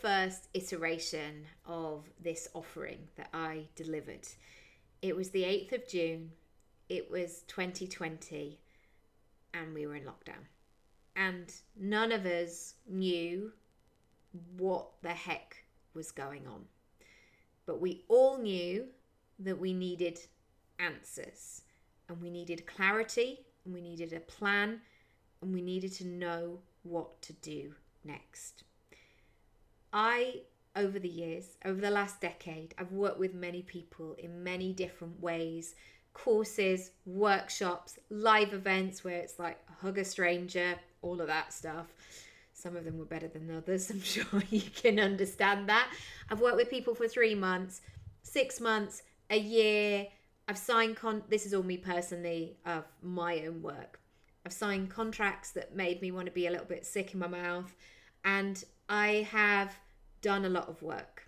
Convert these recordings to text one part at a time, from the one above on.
first iteration of this offering that I delivered. It was the 8th of June. It was 2020 and we were in lockdown. And none of us knew what the heck was going on. But we all knew that we needed answers and we needed clarity and we needed a plan and we needed to know what to do next. Over the years, over the last decade, I've worked with many people in many different ways, courses, workshops, live events where it's like hug a stranger, all of that stuff. Some of them were better than others. I'm sure you can understand that. I've worked with people for 3 months, 6 months, a year. I've signed this is all me personally, of my own work. I've signed contracts that made me want to be a little bit sick in my mouth. And I have done a lot of work.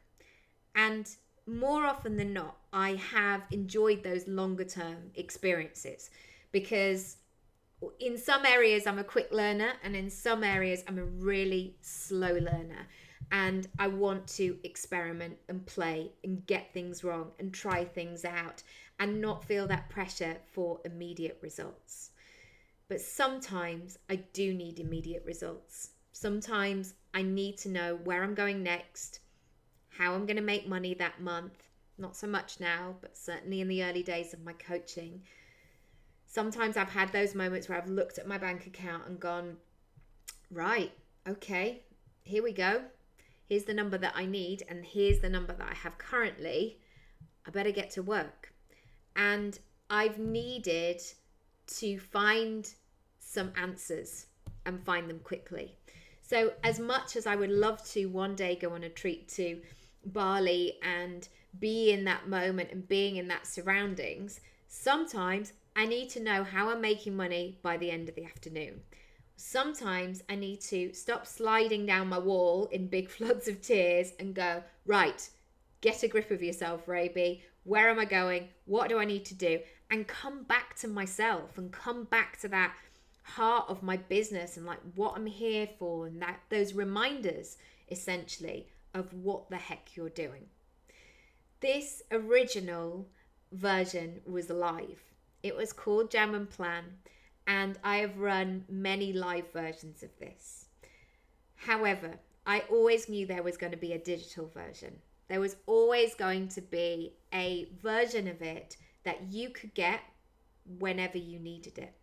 And more often than not, I have enjoyed those longer term experiences because in some areas I'm a quick learner and in some areas I'm a really slow learner. And I want to experiment and play and get things wrong and try things out and not feel that pressure for immediate results. But sometimes I do need immediate results. Sometimes I need to know where I'm going next, how I'm going to make money that month. Not so much now, but certainly in the early days of my coaching. Sometimes I've had those moments where I've looked at my bank account and gone, right, okay, here we go. Here's the number that I need and here's the number that I have currently. I better get to work. And I've needed to find some answers and find them quickly. So as much as I would love to one day go on a treat to Bali and be in that moment and being in that surroundings, sometimes I need to know how I'm making money by the end of the afternoon. Sometimes I need to stop sliding down my wall in big floods of tears and go, right, get a grip of yourself, Raby. Where am I going? What do I need to do? And come back to myself and come back to that heart of my business and like what I'm here for and that those reminders essentially of what the heck you're doing. This original version was live. It was called Jam and Plan, and I have run many live versions of this. However, I always knew there was going to be a digital version. There was always going to be a version of it that you could get whenever you needed it.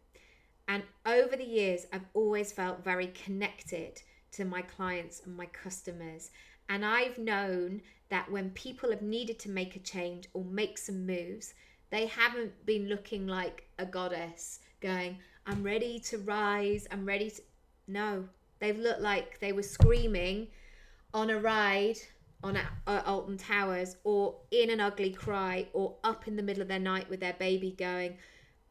And over the years, I've always felt very connected to my clients and my customers. And I've known that when people have needed to make a change or make some moves, they haven't been looking like a goddess going, I'm ready to rise, I'm ready to... No, they've looked like they were screaming on a ride on Alton Towers or in an ugly cry or up in the middle of their night with their baby going,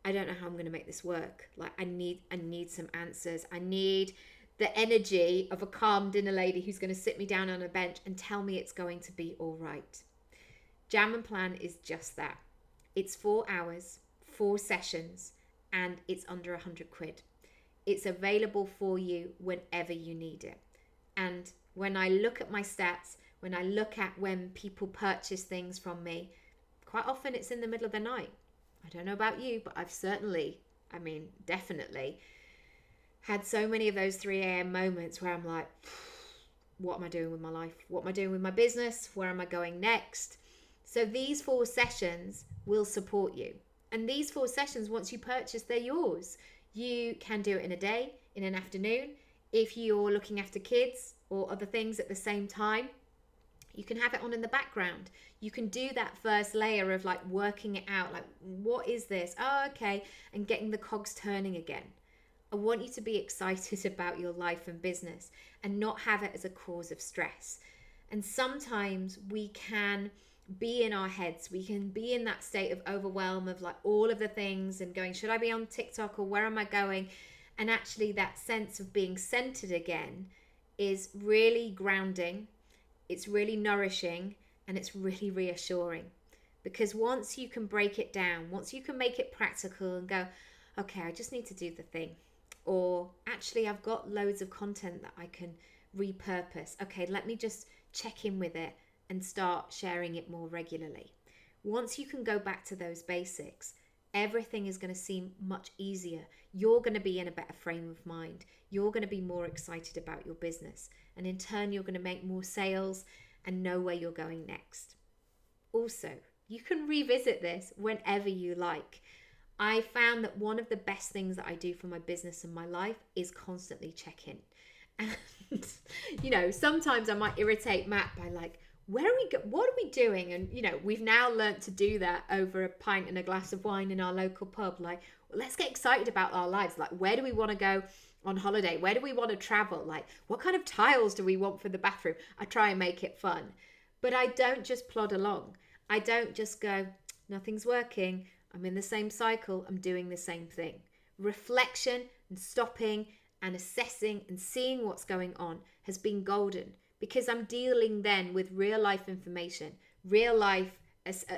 I don't know how I'm going to make this work. Like I need some answers. I need the energy of a calm dinner lady who's going to sit me down on a bench and tell me it's going to be all right. Jam and Plan is just that. It's 4 hours, 4 sessions, and it's under £100. It's available for you whenever you need it. And when I look at my stats, when I look at when people purchase things from me, quite often it's in the middle of the night. I don't know about you, but I've definitely had so many of those 3 a.m. moments where I'm like, what am I doing with my life? What am I doing with my business? Where am I going next? So these 4 sessions will support you. And these 4 sessions, once you purchase, they're yours. You can do it in a day, in an afternoon. If you're looking after kids or other things at the same time, you can have it on in the background. You can do that first layer of like working it out. Like, what is this? Oh, okay. And getting the cogs turning again. I want you to be excited about your life and business and not have it as a cause of stress. And sometimes we can be in our heads. We can be in that state of overwhelm of like all of the things and going, should I be on TikTok or where am I going? And actually that sense of being centered again is really grounding. It's really nourishing and it's really reassuring, because once you can break it down, once you can make it practical and go, okay, I just need to do the thing, or actually I've got loads of content that I can repurpose. Okay, let me just check in with it and start sharing it more regularly. Once you can go back to those basics, everything is going to seem much easier. You're going to be in a better frame of mind. You're going to be more excited about your business. And in turn, you're going to make more sales and know where you're going next. Also, you can revisit this whenever you like. I found that one of the best things that I do for my business and my life is constantly check in. And, sometimes I might irritate Matt by like, what are we doing? And, we've now learnt to do that over a pint and a glass of wine in our local pub. Like, well, let's get excited about our lives. Like, where do we want to go on holiday? Where do we want to travel? Like, what kind of tiles do we want for the bathroom? I try and make it fun. But I don't just plod along. I don't just go, nothing's working. I'm in the same cycle. I'm doing the same thing. Reflection and stopping and assessing and seeing what's going on has been golden, because I'm dealing then with real life information, real life,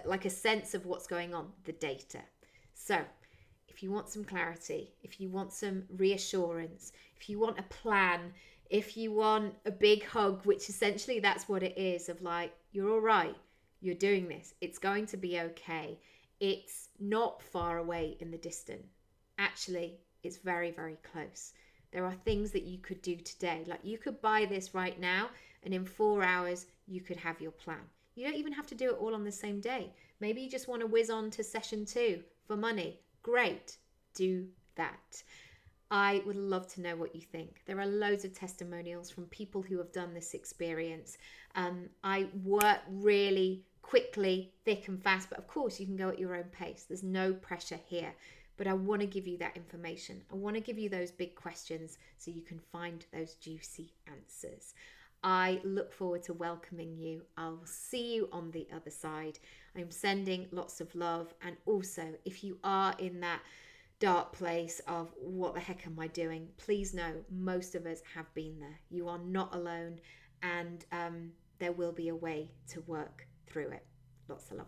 like a sense of what's going on, the data. So if you want some clarity, if you want some reassurance, if you want a plan, if you want a big hug, which essentially that's what it is, of like, you're all right, you're doing this, it's going to be okay. It's not far away in the distance. Actually, it's very, very close. There are things that you could do today. Like, you could buy this right now, and in 4 hours, you could have your plan. You don't even have to do it all on the same day. Maybe you just want to whiz on to session 2 for money. Great. Do that. I would love to know what you think. There are loads of testimonials from people who have done this experience. I work really quickly, thick and fast, but of course you can go at your own pace. There's no pressure here. But I want to give you that information. I want to give you those big questions so you can find those juicy answers. I look forward to welcoming you. I'll see you on the other side. I'm sending lots of love. And also, if you are in that dark place of what the heck am I doing, please know most of us have been there. You are not alone, and there will be a way to work through it. Lots of love.